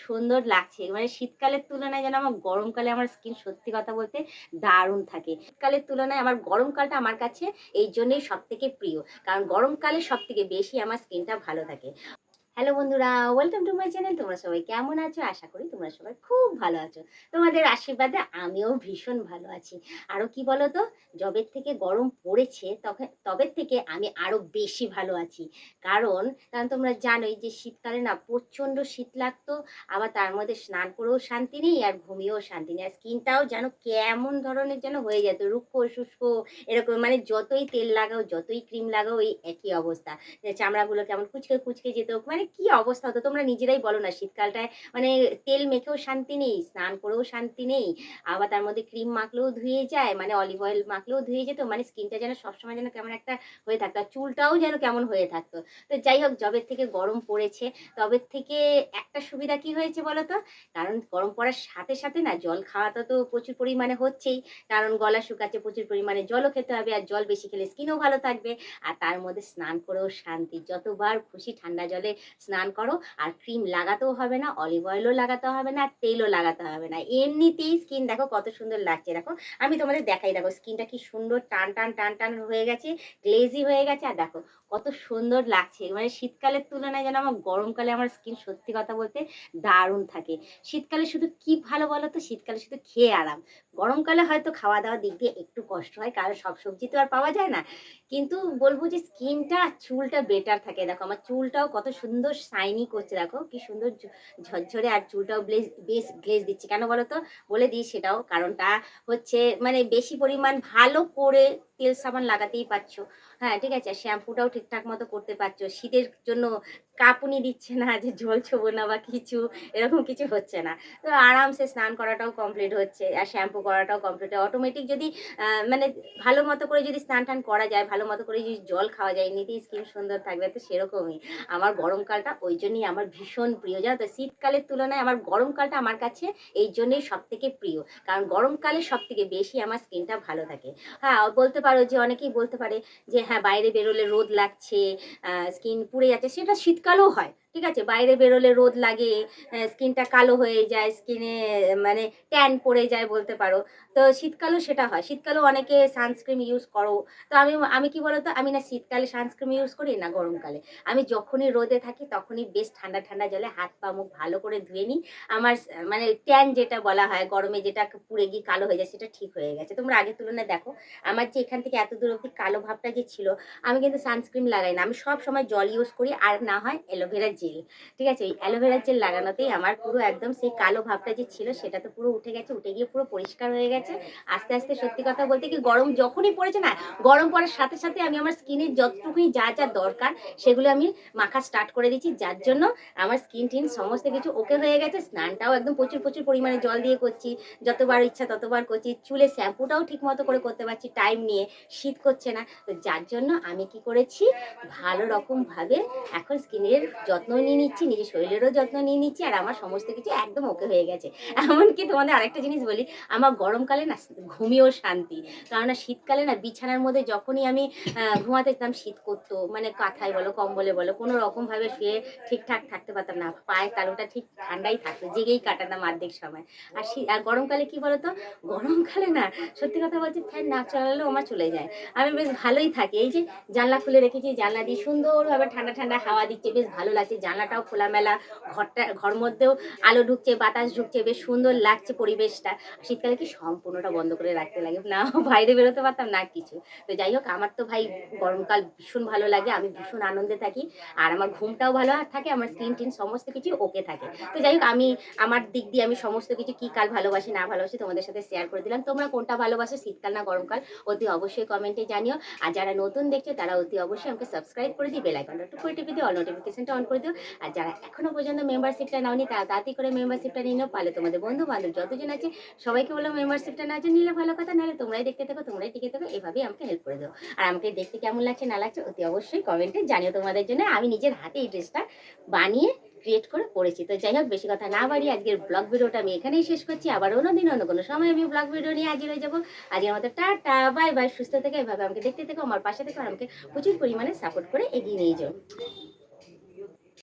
সুন্দর লাগছে। মানে শীতকালের তুলনায় যেন আমার গরমকালে আমার স্কিন সত্যি কথা বলতে দারুণ থাকে। শীতকালের তুলনায় আমার গরমকালটা আমার কাছে এইজন্যই সবথেকে প্রিয়। কারণ গরমকালে সবথেকে বেশি আমার স্কিনটা ভালো থাকে। হ্যালো বন্ধুরা, ওয়েলকাম টু মাই চ্যানেল। তোমরা সবাই কেমন আছো? আশা করি তোমরা সবাই খুব ভালো আছো। তোমাদের আশীর্বাদে আমিও ভীষণ ভালো আছি। আরো কি বলো তো, যবের থেকে গরম পড়েছে তবে থেকে আমি আরো বেশি ভালো আছি। কারণ তোমরা জানোই যে শীতকালে না প্রচণ্ড শীত লাগতো, আবার তার মধ্যে স্নান করেও শান্তি নেই আর ঘুমিয়েও শান্তি নেই। আর স্কিনটাও যেন কেমন ধরনের যেন হয়ে যেত, রুক্ষ শুষ্ক এরকম। মানে যতই তেল লাগাও যতই ক্রিম লাগাও এই একই অবস্থা, যে চামড়াগুলো কেমন কুঁচকে কুঁচকে যেত। মানে কি অবস্থা হতো তোমরা নিজেরাই বলো না। শীতকালটায় মানে তেল মেখেও শান্তি নেই, স্নান করেও শান্তি নেই, আবার তার মধ্যে ক্রিম মাখলেও ধুয়ে যায়, মানে অলিভ অয়েল মাখলেও ধুয়ে যেত। মানে স্কিনটা যেন সবসময় যেন কেমন একটা হয়ে থাকতো, আর চুলটাও যেন কেমন হয়ে থাকতো। তো যাই হোক, যবের থেকে গরম পড়েছে তবে থেকে একটা সুবিধা কি হয়েছে বলো তো, কারণ গরম পড়ার সাথে সাথে না জল খাওয়াটা তো প্রচুর পরিমাণে হচ্ছেই। কারণ গলা শুকাচ্ছে, প্রচুর পরিমাণে জলও খেতে হবে, আর জল বেশি খেলে স্কিনও ভালো থাকবে। আর তার মধ্যে স্নান করেও শান্তি, যতবার খুশি ঠান্ডা জলে স্নান করো। আর ক্রিম লাগাতেও হবে না, অলিভ অয়েলও লাগাতে হবে না, আর তেলও লাগাতে হবে না। এমনিতেই স্কিন দেখো কত সুন্দর লাগছে। দেখো আমি তোমাদের দেখাই, দেখো স্কিনটা কি সুন্দর টান টান টান টান হয়ে গেছে, গ্লেজি হয়ে গেছে। আর দেখো কত সুন্দর লাগছে। মানে শীতকালের তুলনায় যেন আমার গরমকালে আমার স্কিন সত্যি কথা বলতে দারুণ থাকে। শীতকালে শুধু কি ভালো বলো তো, শীতকালে শুধু খেয়ে আরাম। গরমকালে হয়তো খাওয়া দাওয়ার দিক দিয়ে একটু কষ্ট হয়, কারণ সব সবজি তো আর পাওয়া যায় না। কিন্তু বলবো যে স্কিনটা চুলটা বেটার থাকে। দেখো আমার চুলটাও কত সুন্দর শাইনি করছে, দেখো কি সুন্দর ঝরঝরে, আর চুলটাও বেশ গ্লেজ দিচ্ছে। কেন বলো তো, বলে দিই সেটাও কারণটা হচ্ছে, মানে বেশি পরিমাণ ভালো করে তেল সাবান লাগাতেই পারছো। হ্যাঁ ঠিক আছে, শ্যাম্পুটাও ঠিকঠাক মতো করতে পারছো। শীতের জন্য কাঁপুনি দিচ্ছে না যে জল ছোবো না বা কিছু, এরকম কিছু হচ্ছে না। তো আরামসে স্নান করাটাও কমপ্লিট হচ্ছে, আর শ্যাম্পু করাটাও কমপ্লিট। অটোমেটিক যদি মানে ভালো মতো করে যদি স্নান টান করা যায়, ভালো মতো করে যদি জল খাওয়া যায়, এমনিতেই স্কিন সুন্দর থাকবে। তো সেরকমই আমার গরমকালটা ওই জন্যই আমার ভীষণ প্রিয়, জানো তো। শীতকালের তুলনায় আমার গরমকালটা আমার কাছে এই জন্যই সব থেকে প্রিয়, কারণ গরমকালে সব থেকে বেশি আমার স্কিনটা ভালো থাকে। হ্যাঁ বলতে পারো যে, অনেকেই বলতে পারে যে হ্যাঁ বাইরে বেরোলে রোদ লাগছে, স্কিন পুড়ে যাচ্ছে, সেটা শীতকালেও হয়। ঠিক আছে, বাইরে বেরোলে রোদ লাগে, স্কিনটা কালো হয়ে যায়, স্কিনে মানে ট্যান পড়ে যায় বলতে পারো। তো শীতকালেও সেটা হয়, শীতকালেও অনেকে সানস্ক্রিন ইউজ করো। তো আমি আমি কি বলতো, আমি না শীতকালে সানস্ক্রিন ইউজ করি না গরমকালে। আমি যখনই রোদে থাকি তখনই বেশ ঠান্ডা ঠান্ডা জলে হাত পা মুখ ভালো করে ধুয়ে নিই। আমার মানে ট্যান যেটা বলা হয়, গরমে যেটা পুড়ে গিয়ে কালো হয়ে যায়, সেটা ঠিক হয়ে গেছে। তোমরা আগের তুলনায় দেখো আমার যে এখান থেকে এত দূর অব্দি কালো ভাবটা যে ছিল, আমি কিন্তু সানস্ক্রিন লাগাই না। আমি সব সময় জল ইউজ করি, আর না হয় অ্যালোভেরা জেল। ঠিক আছে, ওই অ্যালোভেরা জেল লাগানোতেই আমার পুরো একদম সেই কালো ভাবটা যে ছিল সেটা তো পুরো উঠে গেছে, উঠে গিয়ে পুরো পরিষ্কার হয়ে গেছে। আস্তে আস্তে সত্যি কথা বলতে কি, গরম যখনই পড়েছে না, গরম পড়ার সাথে সাথে আমি আমার স্কিনের যতটুকুই যা যা দরকার সেগুলো আমি মাখা স্টার্ট করে দিচ্ছি, যার জন্য আমার স্কিন টিন সমস্ত কিছু ওকে হয়ে গেছে। স্নানটাও একদম প্রচুর প্রচুর পরিমাণে জল দিয়ে করছি, যতবার ইচ্ছা ততবার করছি। চুলে শ্যাম্পুটাও ঠিক মতো করে করতে পারছি টাইম নিয়ে, শীত করছে না। তো যার জন্য আমি কি করেছি, ভালো রকমভাবে এখন স্কিনের যত্ন নিয়ে নিচ্ছি, নিজের শরীরেরও যত্ন নিয়ে নিচ্ছি, আর আমার সমস্ত কিছু একদম ওকে হয়ে গেছে। এমনকি তোমাদের আরেকটা জিনিস বলি, আমার গরমকালে না ঘুমিয়েও শান্তি। কেননা শীতকালে না বিছানার মধ্যে যখনই আমি ঘুমাতে যেতাম, শীত করতো, মানে কাঁথায় বলো কম্বলে বলো কোনো রকমভাবে শুয়ে ঠিকঠাক থাকতে পারতাম না। পায়ের তালুটা ঠিক ঠান্ডাই থাকতো, জেগেই কাটাতাম অর্ধেক সময়। আর গরমকালে কি বলতো, গরমকালে না সত্যি কথা বলছি, ফ্যান না চালালেও আমার চলে যায়, আমি বেশ ভালোই থাকি। এই যে জানলা খুলে রেখেছি, জানলা দিয়ে সুন্দরভাবে ঠান্ডা ঠান্ডা হাওয়া দিচ্ছে, বেশ ভালো লাগছে। জানলাটাও খোলামেলা, ঘর মধ্যেও আলো ঢুকছে, বাতাস ঢুকছে, বেশ সুন্দর লাগছে পরিবেশটা। শীতকালে কি সম্পূর্ণটা বন্ধ করে রাখতে লাগে, না বাইরে বেরোতে পারতাম না কিছু। তো যাই হোক, আমার তো ভাই গরমকাল ভীষণ ভালো লাগে, আমি ভীষণ আনন্দে থাকি। আর আমার ঘুমটাও ভালো থাকে, আমার স্কিন টিন সমস্ত কিছু ওকে থাকে। তো যাই হোক, আমি আমার দিক দিয়ে আমি সমস্ত কিছু কি কাল ভালোবাসি না ভালোবাসি তোমাদের সাথে শেয়ার করে দিলাম। তোমরা কোনটা ভালোবাসো, শীতকাল না গরমকাল, অতি অবশ্যই কমেন্টে জানিও। আর যারা নতুন দেখছো তারা অতি অবশ্যই আমাকে সাবস্ক্রাইব করে দিও, বেল আইকনটা একটু করে টিপে দিও, অল নোটিফিকেশনটা অন করে দিও। আর যারা এখনো পর্যন্ত মেম্বারশিপটা নাওনি তারা তাড়াতাড়ি করে মেম্বারশিপটা নিয়ে নাও। পারলে তোমাদের বন্ধু বান্ধব যতজন আছে সবাইকে বলো মেম্বারশিপটা না নিলে ভালো কথা, নাহলে তোমরাই দেখতে থাকো, তোমরাই টিকে থাকো, এভাবেই আমাকে হেল্প করে দাও। আর আমাকে দেখতে কেমন লাগছে না লাগছে অতি অবশ্যই কমেন্টে জানিও। তোমাদের জন্য আমি নিজের হাতে এই ড্রেসটা বানিয়ে ক্রিয়েট করে পড়েছি। তো যাই হোক, বেশি কথা না বাড়িয়ে আজকের ব্লগ ভিডিওটা আমি এখানেই শেষ করছি। আবার অন্যদিন অন্য কোনো সময় আমি ব্লগ ভিডিও নিয়ে হাজির হয়ে যাবো। আজকের মতো টাটা, বাই বাই, সুস্থ থেকে এভাবে আমাকে দেখতে থেকো, আমার পাশে থেকে, আর আমাকে প্রচুর পরিমাণে সাপোর্ট করে এগিয়ে নিয়ে যাও।